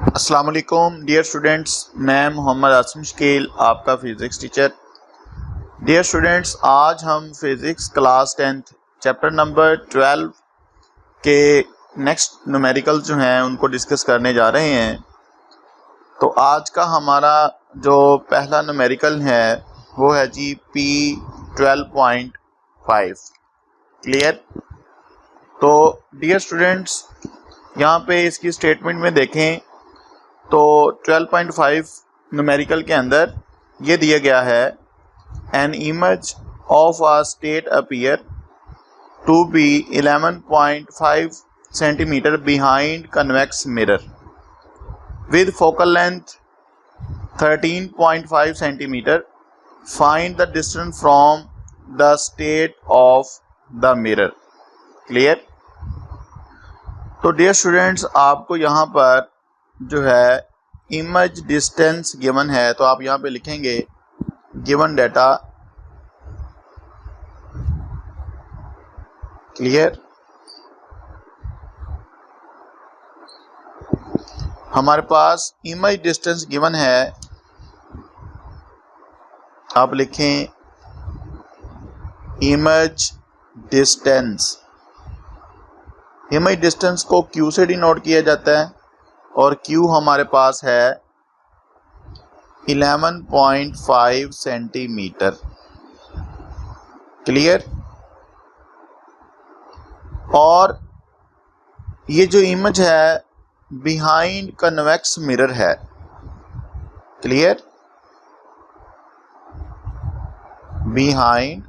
अस्सलाम वालेकुम dear students, मैं मोहम्मद आसिम शकील आपका फ़िज़िक्स टीचर। डियर स्टूडेंट्स, आज हम physics class 10th chapter number 12 के नेक्स्ट न्यूमेरिकल जो हैं उनको डिस्कस करने जा रहे हैं। तो आज का हमारा जो पहला न्यूमेरिकल है वो है जी P12.5। क्लियर? तो डियर स्टूडेंट्स, यहाँ पे इसकी स्टेटमेंट में देखें तो 12.5 न्यूमेरिकल के अंदर ये दिया गया है, an image of a state appear to be 11.5 centimetre behind convex mirror with focal length 13.5 centimetre. Find the distance from the state of the mirror. Clear? तो डियर स्टूडेंट्स, आपको यहाँ पर जो है इमेज डिस्टेंस गिवन है, तो आप यहाँ पे लिखेंगे गिवन डाटा। क्लियर? हमारे पास इमेज डिस्टेंस गिवन है, आप लिखें इमेज डिस्टेंस। इमेज डिस्टेंस को Q से डिनोट किया जाता है और Q हमारे पास है 11.5 सेंटीमीटर। क्लियर? और ये जो इमेज है बिहाइंड कन्वेक्स मिरर है। क्लियर? Behind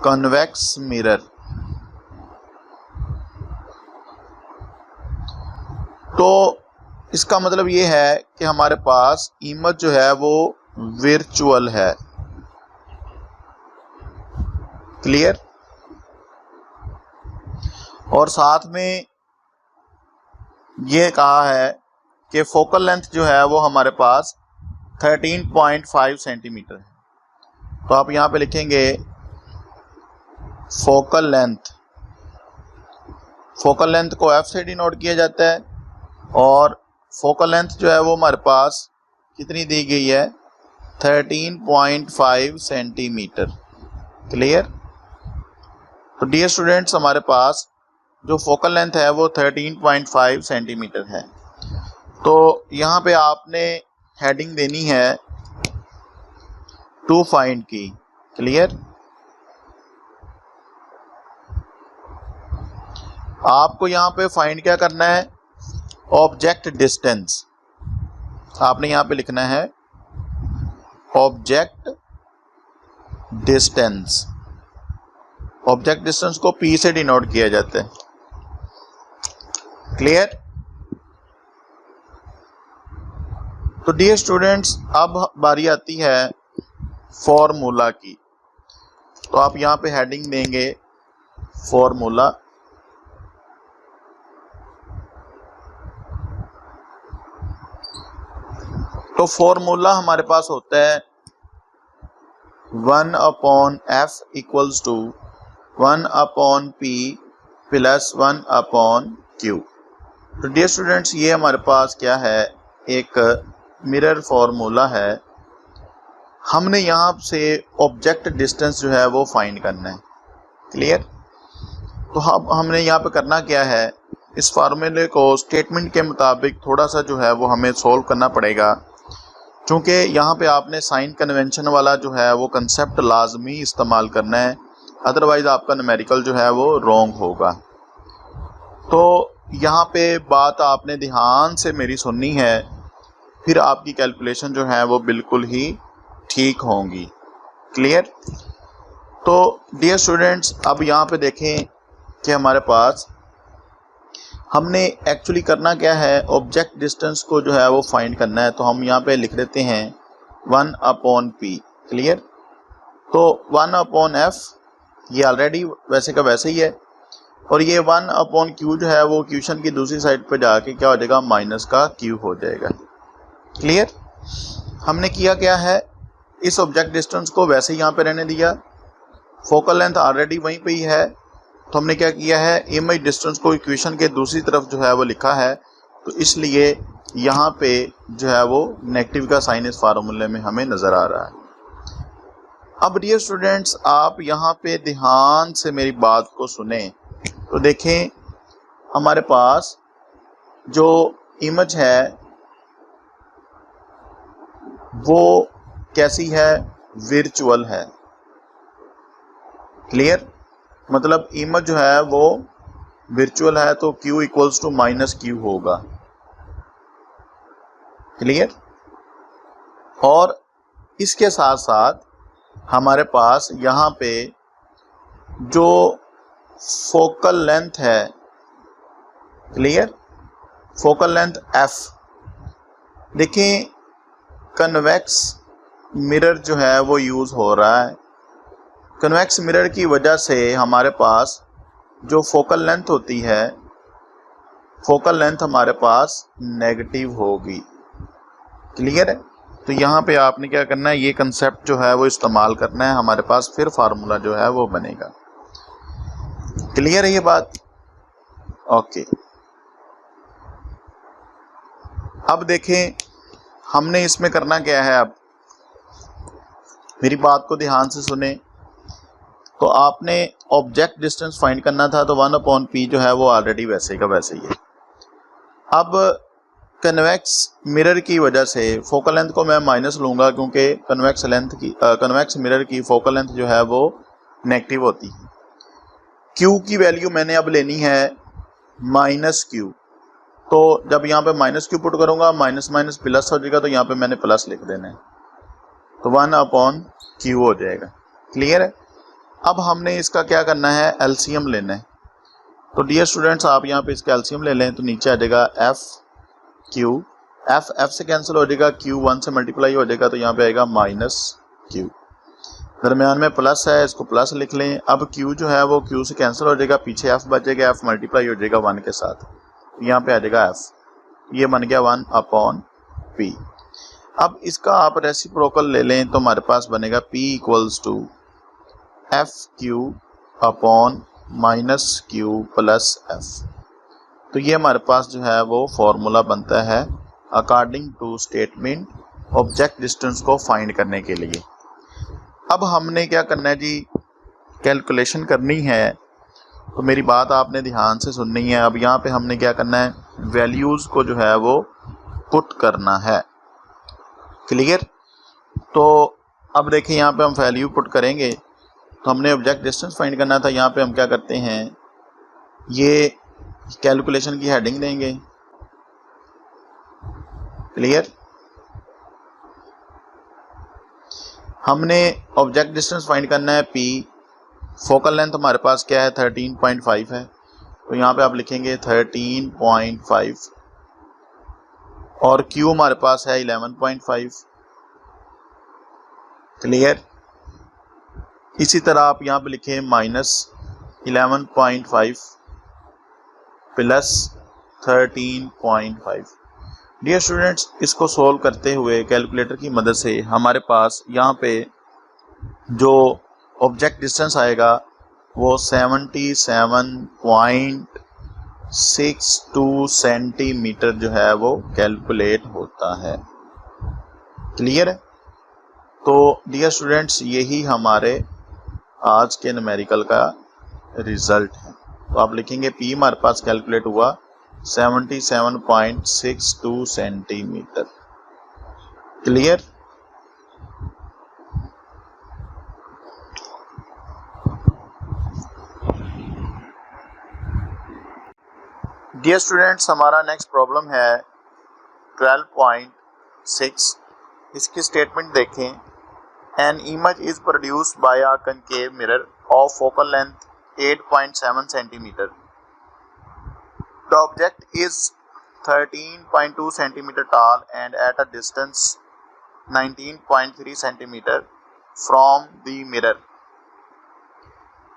convex mirror. तो इसका मतलब ये है कि हमारे पास इमेज जो है वो वर्चुअल है। क्लियर? और साथ में ये कहा है कि फोकल लेंथ जो है वो हमारे पास 13.5 सेंटीमीटर है। तो आप यहाँ पे लिखेंगे फोकल लेंथ। फोकल लेंथ को F से डिनोट किया जाता है और फोकल लेंथ जो है वो हमारे पास कितनी दी गई है, 13.5 सेंटीमीटर। क्लियर? तो डियर स्टूडेंट्स, हमारे पास जो फोकल लेंथ है वो 13.5 सेंटीमीटर है। तो यहाँ पे आपने हेडिंग देनी है टू फाइंड की। क्लियर? आपको यहाँ पे फाइंड क्या करना है, ऑब्जेक्ट डिस्टेंस। आपने यहाँ पे लिखना है ऑब्जेक्ट डिस्टेंस। ऑब्जेक्ट डिस्टेंस को P से डिनोट किया जाता है। क्लियर? तो डियर स्टूडेंट्स, अब बारी आती है फॉर्मूला की। तो आप यहाँ पे हेडिंग देंगे फॉर्मूला। तो फॉर्मूला हमारे पास होता है 1/F equals to 1/P plus 1/Q। तो डियर स्टूडेंट्स, ये हमारे पास क्या है, एक मिरर फॉर्मूला है। हमने यहाँ से ऑब्जेक्ट डिस्टेंस जो है वो फाइंड करना है। क्लियर? तो हमने यहाँ पे करना क्या है, इस फार्मूले को स्टेटमेंट के मुताबिक थोड़ा सा जो है वो हमें सोल्व करना पड़ेगा, क्योंकि यहाँ पे आपने साइन कन्वेंशन वाला जो है वो कंसेप्ट लाजमी इस्तेमाल करना है, अदरवाइज आपका न्यूमेरिकल जो है वो रॉन्ग होगा। तो यहाँ पे बात आपने ध्यान से मेरी सुननी है, फिर आपकी कैलकुलेशन जो है वो बिल्कुल ही ठीक होंगी। क्लियर? तो डियर स्टूडेंट्स, अब यहाँ पे देखें कि हमारे पास हमने एक्चुअली करना क्या है, ऑब्जेक्ट डिस्टेंस को जो है वो फाइंड करना है। तो हम यहाँ पे लिख देते हैं 1/P। क्लियर? तो 1/F ये ऑलरेडी वैसे का वैसे ही है, और ये 1/Q जो है वो क्वेश्चन की दूसरी साइड पे जाके क्या हो जाएगा, माइनस का Q हो जाएगा। क्लियर? हमने किया क्या है, इस ऑब्जेक्ट डिस्टेंस को वैसे यहाँ पे रहने दिया, फोकल लेंथ ऑलरेडी वहीं पे ही है। तो हमने क्या किया है, इमेज डिस्टेंस को इक्वेशन के दूसरी तरफ जो है वो लिखा है तो इसलिए यहाँ पे जो है वो नेगेटिव का साइन इस फार्मूले में हमें नज़र आ रहा है। अब डियर स्टूडेंट्स, आप यहाँ पे ध्यान से मेरी बात को सुने तो देखें हमारे पास जो इमेज है वो कैसी है, वर्चुअल है। क्लियर, मतलब इमेज जो है वो वर्चुअल है तो Q equals to minus Q होगा। क्लियर, और इसके साथ साथ हमारे पास यहाँ पे जो फोकल लेंथ है, क्लियर, फोकल लेंथ F, देखिए कन्वेक्स मिरर जो है वो यूज़ हो रहा है। कन्वेक्स मिरर की वजह से हमारे पास जो फोकल लेंथ होती है, फोकल लेंथ हमारे पास नेगेटिव होगी। क्लियर है, तो यहाँ पे आपने क्या करना है, ये कंसेप्ट जो है वो इस्तेमाल करना है, हमारे पास फिर फार्मूला जो है वो बनेगा। क्लियर है ये बात? ओके, अब देखें हमने इसमें करना क्या है। अब मेरी बात को ध्यान से सुने, तो आपने ऑब्जेक्ट डिस्टेंस फाइंड करना था, तो 1/p जो है वो ऑलरेडी वैसे का वैसे ही है। अब कन्वेक्स मिरर की वजह से फोकल लेंथ को मैं माइनस लूँगा, क्योंकि कन्वेक्स मिरर की फोकल लेंथ जो है वो नेगेटिव होती है। Q की वैल्यू मैंने अब लेनी है -Q, तो जब यहाँ पे -Q पुट करूँगा माइनस माइनस प्लस हो जाएगा, तो यहाँ पे मैंने प्लस लिख देना है, तो 1/Q हो जाएगा। क्लियर है, अब हमने इसका क्या करना है, एलसीएम लेना है। तो डियर स्टूडेंट्स, आप यहाँ पे इसका एलसीएम ले लें, तो नीचे आ जाएगा FQ, F से कैंसिल हो जाएगा, Q 1 से मल्टीप्लाई हो जाएगा, तो यहाँ पे आएगा -Q, दरमियान में प्लस है, इसको प्लस लिख लें। अब Q जो है वो Q से कैंसिल हो जाएगा, पीछे F बचेगा, F मल्टीप्लाई हो जाएगा 1 के साथ, यहाँ पे आ जाएगा F, ये बन गया 1/P। अब इसका आप रेसिप्रोकल ले लें तो हमारे पास बनेगा P equals to FQ upon -Q plus F। तो ये हमारे पास जो है वो फॉर्मूला बनता है according to statement object distance को फाइंड करने के लिए। अब हमने क्या करना है जी, कैलकुलेशन करनी है, तो मेरी बात आपने ध्यान से सुननी है। अब यहाँ पे हमने क्या करना है, वैल्यूज़ को जो है वो पुट करना है। क्लियर, तो अब देखिए यहाँ पे हम वैल्यू पुट करेंगे, तो हमने ऑब्जेक्ट डिस्टेंस फाइंड करना था। यहाँ पे हम क्या करते हैं, ये कैलकुलेशन की हेडिंग देंगे। क्लियर, हमने ऑब्जेक्ट डिस्टेंस फाइंड करना है P, फोकल लेंथ हमारे पास क्या है 13.5 है, तो यहाँ पे आप लिखेंगे 13.5 और Q हमारे पास है 11.5। क्लियर, इसी तरह आप यहाँ पे लिखें -11.5 प्लस 13.5। डियर स्टूडेंट्स, इसको सोल्व करते हुए कैलकुलेटर की मदद से हमारे पास यहाँ पे जो ऑब्जेक्ट डिस्टेंस आएगा वो 77.62 सेंटीमीटर जो है वो कैलकुलेट होता है। क्लियर है, तो डियर स्टूडेंट्स यही हमारे आज के न्यूमेरिकल का रिजल्ट है। तो आप लिखेंगे P हमारे पास कैलकुलेट हुआ 77.62 सेंटीमीटर। क्लियर, डियर स्टूडेंट्स, हमारा नेक्स्ट प्रॉब्लम है 12.6। इसकी स्टेटमेंट देखें, an image is produced by a concave mirror of focal length 8.7 centimeter. The object is 13.2 centimeter tall and at a distance 19.3 centimeter from the mirror.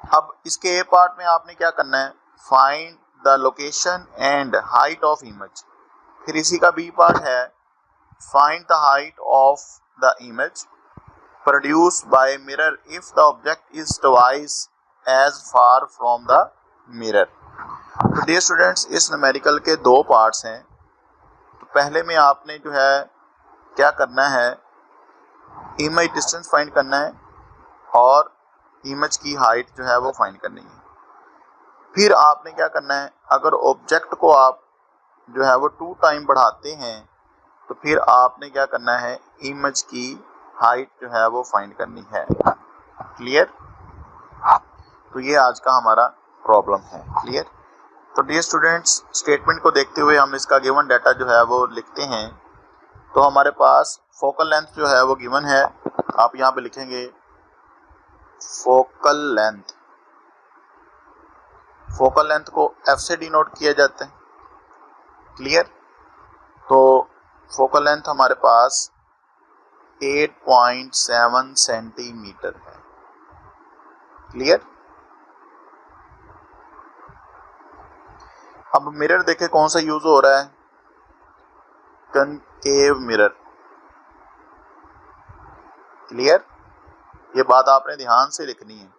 अब इसके ए part में आपने क्या करना है, find the location and height of image. फिर इसी का बी पार्ट है, find the height of the image produced by mirror if the object is twice as far from the mirror. तो डियर स्टूडेंट्स, इस न्यूमेरिकल के दो parts हैं। पहले में आपने जो है क्या करना है, इमेज डिस्टेंस फाइंड करना है और इमेज की हाइट जो है वो फाइंड करनी है। फिर आपने क्या करना है, अगर ऑब्जेक्ट को आप जो है वो 2 टाइम बढ़ाते हैं तो फिर आपने क्या करना है, इमेज की हाइट जो है वो फाइंड करनी है। क्लियर? तो ये आज का हमारा प्रॉब्लम है। क्लियर? तो डियर स्टूडेंट्स, स्टेटमेंट को देखते हुए हम इसका गिवन डाटा जो है वो लिखते हैं। तो हमारे पास फोकल लेंथ जो है वो गिवन है, आप यहाँ पे लिखेंगे फोकल लेंथ। फोकल लेंथ को F से डिनोट किया जाता है। क्लियर? तो फोकल लेंथ हमारे पास 8.7 सेंटीमीटर है। क्लियर? अब मिरर देखें कौन सा यूज हो रहा है, कनकेव मिरर। क्लियर? ये बात आपने ध्यान से लिखनी है।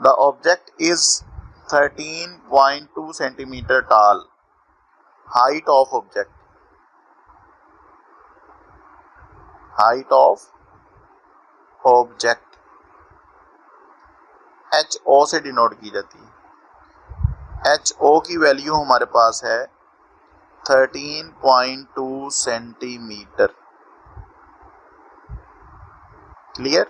The object is 13.2 centimetre tall. Height of object. Height of object HO से डिनोट की जाती है। HO की वैल्यू हमारे पास है 13.2 centimetre. Clear?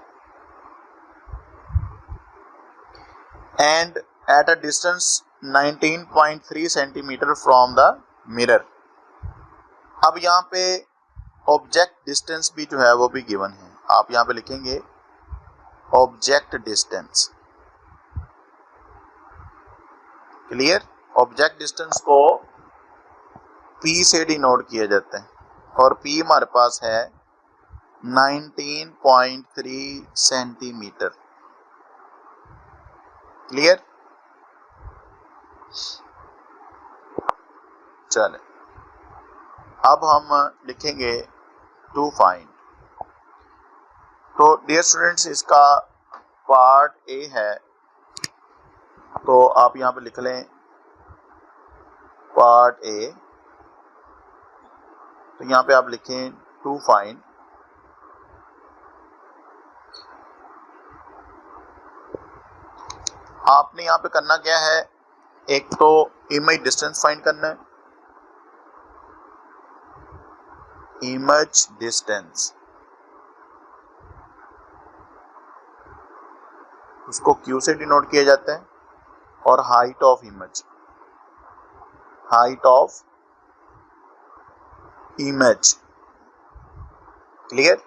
And at a distance 19.3 centimetre from the mirror. अब यहाँ पे ऑब्जेक्ट डिस्टेंस भी जो है वो भी गिवन है, आप यहाँ पे लिखेंगे object distance. Clear? Object distance को P से डिनोट किया जाता है और P हमारे पास है 19.3 सेंटीमीटर। क्लियर? चले, अब हम लिखेंगे टू फाइंड। तो डियर स्टूडेंट्स, इसका पार्ट ए है, तो आप यहाँ पे लिख लें पार्ट ए। तो यहाँ पे आप लिखें टू फाइंड। आपने यहाँ पे करना क्या है, एक तो इमेज डिस्टेंस फाइंड करना है, इमेज डिस्टेंस, उसको Q से डिनोट किया जाता है, और height of image, height of image. Clear?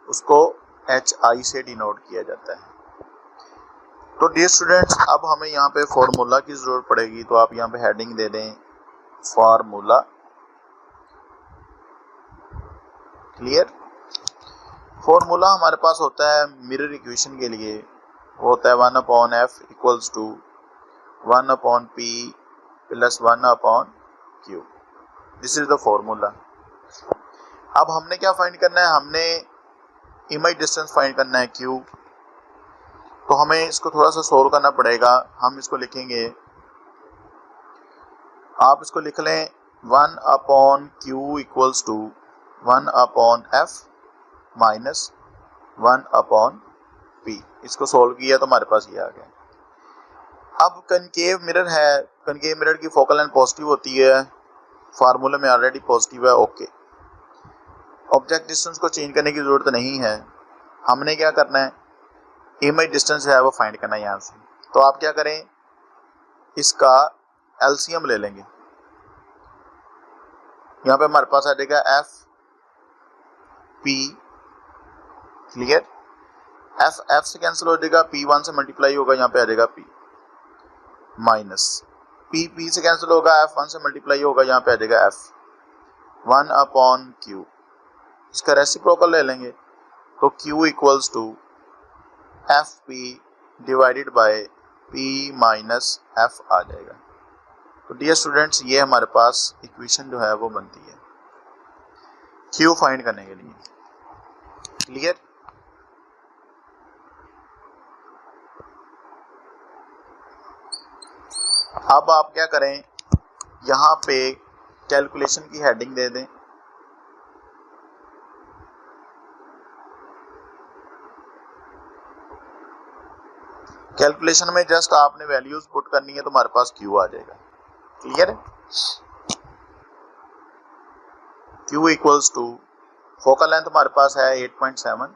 उसको HI से डिनोट किया जाता है। तो डियर स्टूडेंट्स, अब हमें यहाँ पे फॉर्मूला की जरूरत पड़ेगी, तो आप यहाँ पे हेडिंग दे दें फार्मूला। क्लियर? फॉर्मूला हमारे पास होता है मिरर इक्वेशन के लिए, वो होता है 1/f equals to 1/p plus 1/q। This is the formula. अब हमने क्या फाइंड करना है, हमने इमेज डिस्टेंस फाइंड करना है Q। तो हमें इसको थोड़ा सा सोल्व करना पड़ेगा। हम इसको लिखेंगे, आप इसको लिख लें 1/q equals to 1/f minus 1/p। इसको सोल्व किया तो हमारे पास ये आ गया। अब कनकेव मिरर है, कनकेव मिरर की फोकल लेंथ पॉजिटिव होती है, फार्मूले में ऑलरेडी पॉजिटिव है। ओके, ऑब्जेक्ट डिस्टेंस को चेंज करने की जरूरत नहीं है। हमने क्या करना है, इमेज डिस्टेंस है वो फाइंड करना है यहाँ से। तो आप क्या करें, इसका एलसीएम ले लेंगे। यहाँ पे हमारे पास आ जाएगा एफ पी। क्लियर? एफ से कैंसिल हो जाएगा, P1 से मल्टीप्लाई होगा, यहाँ पे आ जाएगा P माइनस P से कैंसिल होगा, F1 से मल्टीप्लाई होगा, यहाँ पे आ जाएगा F 1/Q। इसका रेसिप्रोकल ले लेंगे, तो Q equals to FP divided by P minus F आ जाएगा। तो डियर स्टूडेंट्स, ये हमारे पास इक्वेशन जो है वो बनती है Q फाइंड करने के लिए। क्लियर? अब आप क्या करें, यहाँ पे कैलकुलेशन की हेडिंग दे दें। कैलकुलेशन में जस्ट आपने वैल्यूज पुट करनी है तो हमारे पास क्यू आ जाएगा। क्लियर है? Q equals to focal length हमारे पास है 8.7,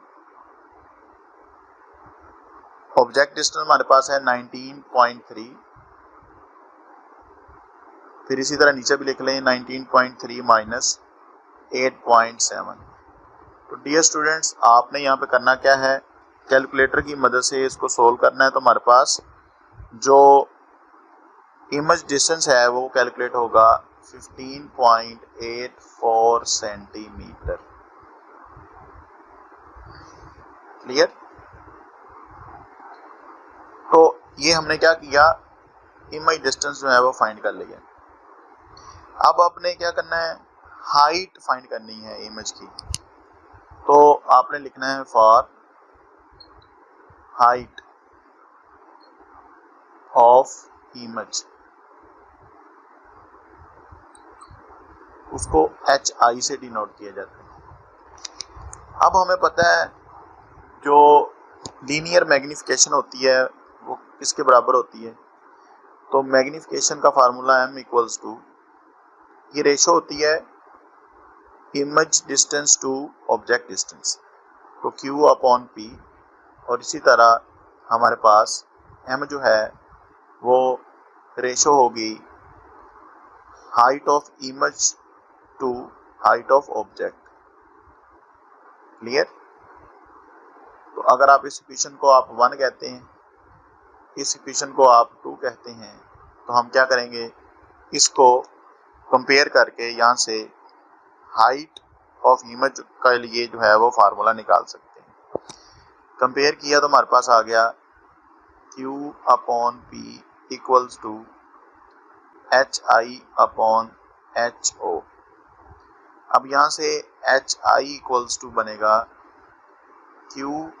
ऑब्जेक्ट डिस्टेंस हमारे पास है 19.3, फिर इसी तरह नीचे भी लिख लें 19.3 माइनस 8.7। तो डियर स्टूडेंट्स, आपने यहाँ पे करना क्या है, कैलकुलेटर की मदद से इसको सोल्व करना है। तो हमारे पास जो इमेज डिस्टेंस है वो कैलकुलेट होगा 15.84 सेंटीमीटर। क्लियर? तो ये हमने क्या किया, इमेज डिस्टेंस जो है वो फाइंड कर लिया। अब आपने क्या करना है, हाइट फाइंड करनी है इमेज की। तो आपने लिखना है फॉर हाइट ऑफ इमेज, उसको HI से डिनोट किया जाता है। अब हमें पता है जो लीनियर मैग्निफिकेशन होती है वो किसके बराबर होती है। तो मैग्निफिकेशन का फार्मूला M इक्वल्स टू, ये रेशो होती है image distance to object distance, तो Q अपॉन P। और इसी तरह हमारे पास M जो है वो रेशो होगी height of image to height of object. Clear? तो अगर आप इस इक्वेशन को आप 1 कहते हैं, इस इक्वेशन को आप 2 कहते हैं, तो हम क्या करेंगे, इसको कंपेयर करके यहाँ से हाइट ऑफ इमेज का लिए जो है वो फार्मूला निकाल सकते हैं। कंपेयर किया तो हमारे पास आ गया Q upon P equals to HI upon HO। अब यहाँ से HI इक्वल्स टू बनेगा Q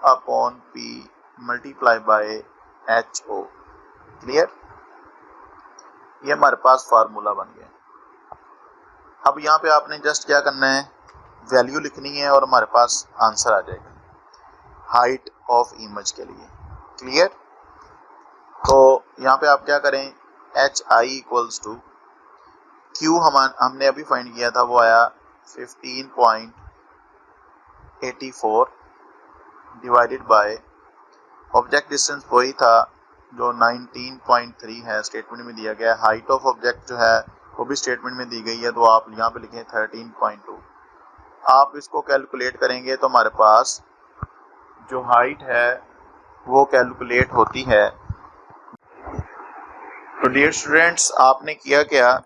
upon P multiply by HO। Clear? ये हमारे पास फार्मूला बन गया। अब यहाँ पे आपने जस्ट क्या करना है, वैल्यू लिखनी है और हमारे पास आंसर आ जाएगा हाइट ऑफ इमेज के लिए। क्लियर? तो यहाँ पे आप क्या करें, HI इक्वल्स टू Q हमने अभी फाइंड किया था, वो आया 15.84 डिवाइडेड बाय ऑब्जेक्ट डिस्टेंस वही था जो 19.3 है, स्टेटमेंट में दिया गया है। हाइट ऑफ ऑब्जेक्ट जो है वो भी स्टेटमेंट में दी गई है, तो आप यहाँ पे लिखें 13.2। आप इसको कैलकुलेट करेंगे तो हमारे पास जो हाइट है वो कैलकुलेट होती है। तो डियर स्टूडेंट्स, आपने किया क्या,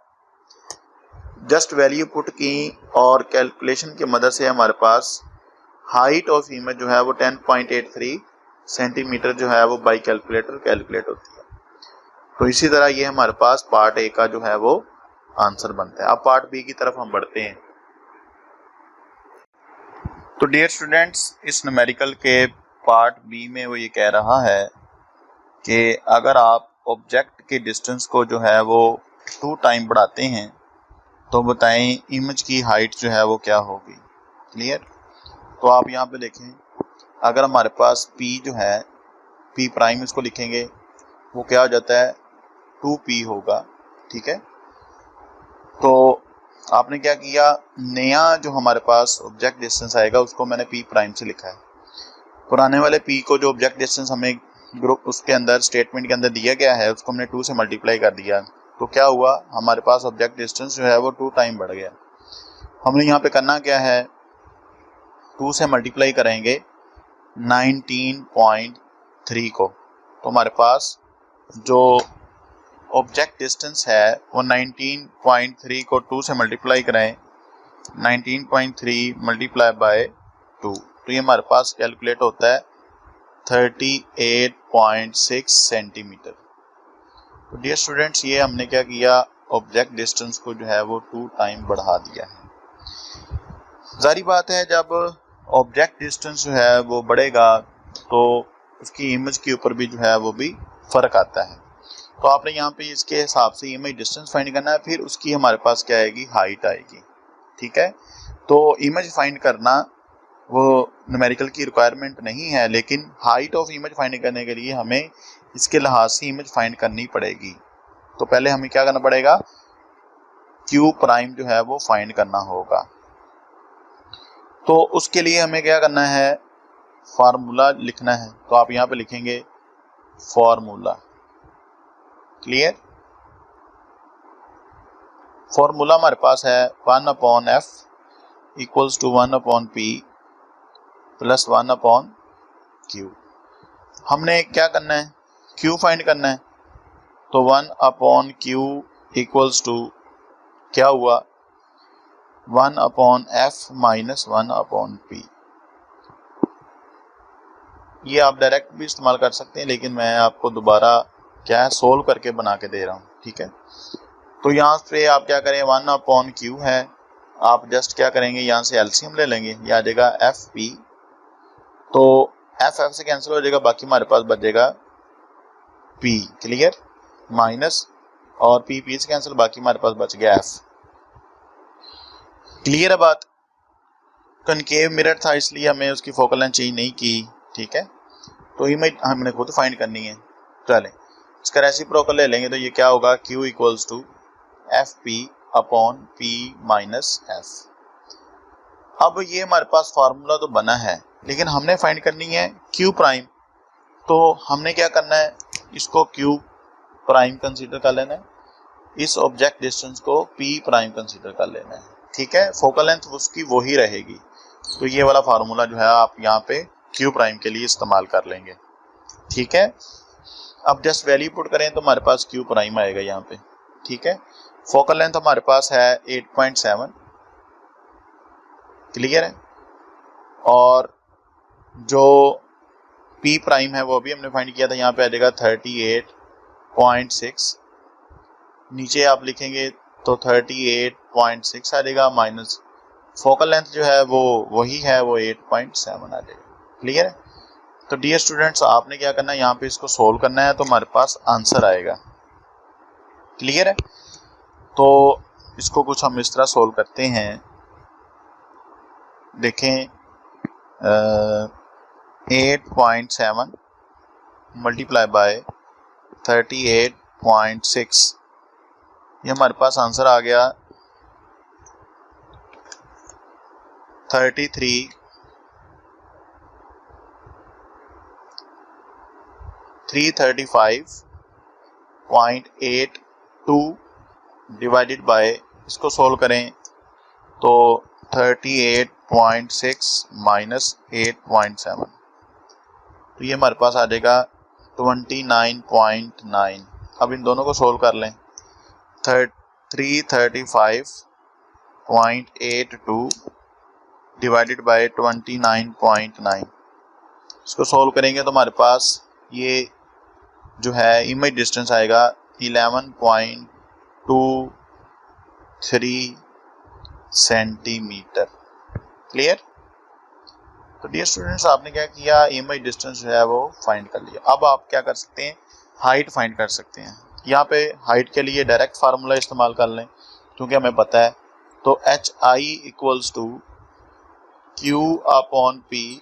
जस्ट वैल्यू पुट की और कैलकुलेशन की मदद से हमारे पास हाइट ऑफ इमेज जो है वो 10.83 सेंटीमीटर जो है वो बाई कैलकुलेटर कैलकुलेट होती है। तो इसी तरह ये हमारे पास पार्ट ए का जो है वो आंसर बनता है। अब पार्ट बी की तरफ हम बढ़ते हैं। तो डियर स्टूडेंट्स, इस न्यूमेरिकल के पार्ट बी में वो ये कह रहा है कि अगर आप ऑब्जेक्ट के डिस्टेंस को जो है वो 2 टाइम बढ़ाते हैं तो बताएं इमेज की हाइट जो है वो क्या होगी। क्लियर? तो आप यहाँ पे देखें, अगर हमारे पास P जो है, P प्राइम इसको लिखेंगे, वो क्या हो जाता है 2P होगा। ठीक है? तो आपने क्या किया, नया जो हमारे पास ऑब्जेक्ट डिस्टेंस आएगा उसको मैंने P प्राइम से लिखा है। पुराने वाले P को जो ऑब्जेक्ट डिस्टेंस हमें ग्रुप उसके अंदर स्टेटमेंट के अंदर दिया गया है उसको हमने 2 से मल्टीप्लाई कर दिया। तो क्या हुआ, हमारे पास ऑब्जेक्ट डिस्टेंस जो है वो 2 टाइम बढ़ गया। हमने यहाँ पे करना क्या है, 2 से मल्टीप्लाई करेंगे 19.3 को, तो हमारे पास जो ऑब्जेक्ट डिस्टेंस है वो 19.3 को 2 से मल्टीप्लाई करें, 19.3 मल्टीप्लाई बाय 2, तो ये हमारे पास कैलकुलेट होता है 38.6 सेंटीमीटर। तो डियर स्टूडेंट्स, ये हमने क्या किया, ऑब्जेक्ट डिस्टेंस को जो है वो 2 टाइम बढ़ा दिया है। जारी बात है, जब ऑब्जेक्ट डिस्टेंस जो है वो बढ़ेगा तो उसकी इमेज के ऊपर भी जो है वो भी फर्क आता है। तो आपने यहाँ पे इसके हिसाब से इमेज डिस्टेंस फाइंड करना है, फिर उसकी हमारे पास क्या आएगी, हाइट आएगी। ठीक है, तो इमेज फाइंड करना वो न्यूमेरिकल की रिक्वायरमेंट नहीं है, लेकिन हाइट ऑफ इमेज फाइंड करने के लिए हमें इसके लिहाज से इमेज फाइंड करनी पड़ेगी। तो पहले हमें क्या करना पड़ेगा, क्यू प्राइम जो है वो फाइंड करना होगा। तो उसके लिए हमें क्या करना है, फार्मूला लिखना है। तो आप यहाँ पे लिखेंगे फार्मूला। क्लियर, फार्मूला हमारे पास है 1/f equals to 1/p plus 1/q। हमने क्या करना है, q फाइंड करना है। तो 1/q इक्वल्स टू क्या हुआ, 1/f माइनस 1/p। ये आप डायरेक्ट भी इस्तेमाल कर सकते हैं, लेकिन मैं आपको दोबारा क्या है सोल्व करके बना के दे रहा हूँ। ठीक है, तो यहाँ पे आप क्या करें, 1/q है, आप जस्ट क्या करेंगे, यहाँ से एलसीएम ले लेंगे, ये आ जाएगा fp। तो f से कैंसिल हो जाएगा, बाकी हमारे पास बचेगा p। क्लियर, माइनस और p से कैंसिल, बाकी हमारे पास बच गया f। क्लियर है बात। कनकेव मिरर था इसलिए हमें उसकी फोकल लेंथ चेंज नहीं की। ठीक है, तो इमेज हमने खुद फाइंड करनी है। चलें, इसका रेसिप्रोकल ले लेंगे, तो ये क्या होगा, q equals to fp/p minus f। अब ये हमारे पास फार्मूला तो बना है, लेकिन हमने फाइंड करनी है q प्राइम। तो हमने क्या करना है, इसको q प्राइम कंसीडर कर लेना है, इस ऑब्जेक्ट डिस्टेंस को p प्राइम कंसीडर कर लेना है। ठीक है, फोकल लेंथ उसकी वही रहेगी। तो ये वाला फार्मूला जो है आप यहाँ पे q प्राइम के लिए इस्तेमाल कर लेंगे। ठीक है, अब जस्ट वैल्यू पुट करें तो हमारे पास q प्राइम आएगा यहाँ पे। ठीक है, फोकल लेंथ हमारे पास है 8.7। क्लियर है, और जो p प्राइम है वो भी हमने फाइंड किया था, यहाँ पे आ जाएगा 38.6। नीचे आप लिखेंगे तो 38.6 आ जाएगा, माइनस फोकल लेंथ जो है वो वही है, वो 8.7 आ जाएगा। क्लियर है, तो डियर स्टूडेंट्स आपने क्या करना है, यहाँ पे इसको सोल्व करना है, तो हमारे पास आंसर आएगा। क्लियर है, तो इसको कुछ हम इस तरह सोल्व करते हैं। देखें 8.7 मल्टीप्लाई बाय 38.6, ये हमारे पास आंसर आ गया 335.82 डिवाइडेड बाय, इसको सोल्व करें तो 38.6 माइनस 8.7, तो ये हमारे पास आ जाएगा 29.9। अब इन दोनों को सोल्व कर लें, 335.82 डिवाइडेड बाय 29.9, इसको सोल्व करेंगे तो हमारे पास ये जो है इमेज डिस्टेंस आएगा 11.23 सेंटीमीटर। क्लियर, तो डियर स्टूडेंट्स आपने क्या किया, इमेज डिस्टेंस जो है वो फाइंड कर लिया। अब आप क्या कर सकते हैं, हाइट फाइंड कर सकते हैं। यहाँ पे हाइट के लिए डायरेक्ट फार्मूला इस्तेमाल कर लें, क्योंकि हमें पता है। तो HI equals to Q/P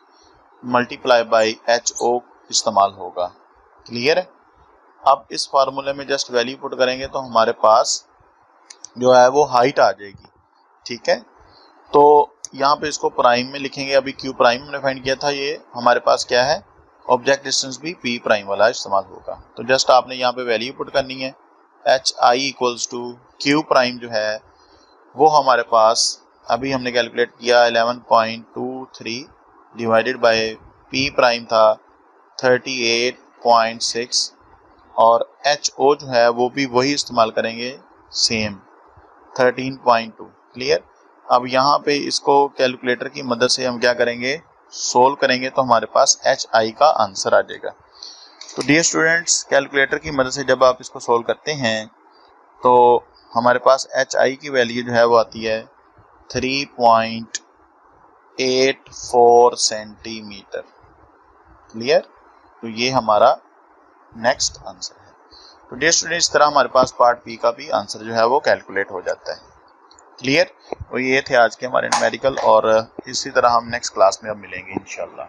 multiply by HO इस्तेमाल होगा। क्लियर है, अब इस फार्मूले में जस्ट वैल्यू पुट करेंगे तो हमारे पास जो है वो हाइट आ जाएगी। ठीक है, तो यहाँ पे इसको प्राइम में लिखेंगे, अभी Q प्राइम हमने फाइंड किया था, ये हमारे पास क्या है, ऑब्जेक्ट डिस्टेंस भी P प्राइम वाला इस्तेमाल होगा। तो जस्ट आपने यहाँ पे वैल्यू पुट करनी है, HI equals to Q prime जो है वो हमारे पास अभी हमने कैलकुलेट किया 11.23 डिवाइडेड बाय P प्राइम था 38.6, और HO जो है वो भी वही इस्तेमाल करेंगे, सेम 13.2। क्लियर, अब यहाँ पे इसको कैलकुलेटर की मदद से हम क्या करेंगे, सोल्व करेंगे, तो हमारे पास HI का आंसर आ जाएगा। तो डियर स्टूडेंट्स कैलकुलेटर की मदद से जब आप इसको सोल्व करते हैं तो हमारे पास HI की वैल्यू जो है वो आती है 3.84 सेंटीमीटर। क्लियर, तो ये हमारा नेक्स्ट आंसर है। तो डियर स्टूडेंट इस तरह हमारे पास पार्ट बी का भी आंसर जो है वो कैलकुलेट हो जाता है। क्लियर? तो ये थे आज के हमारे न्यूमेरिकल और इसी तरह हम नेक्स्ट क्लास में अब मिलेंगे इंशाल्लाह।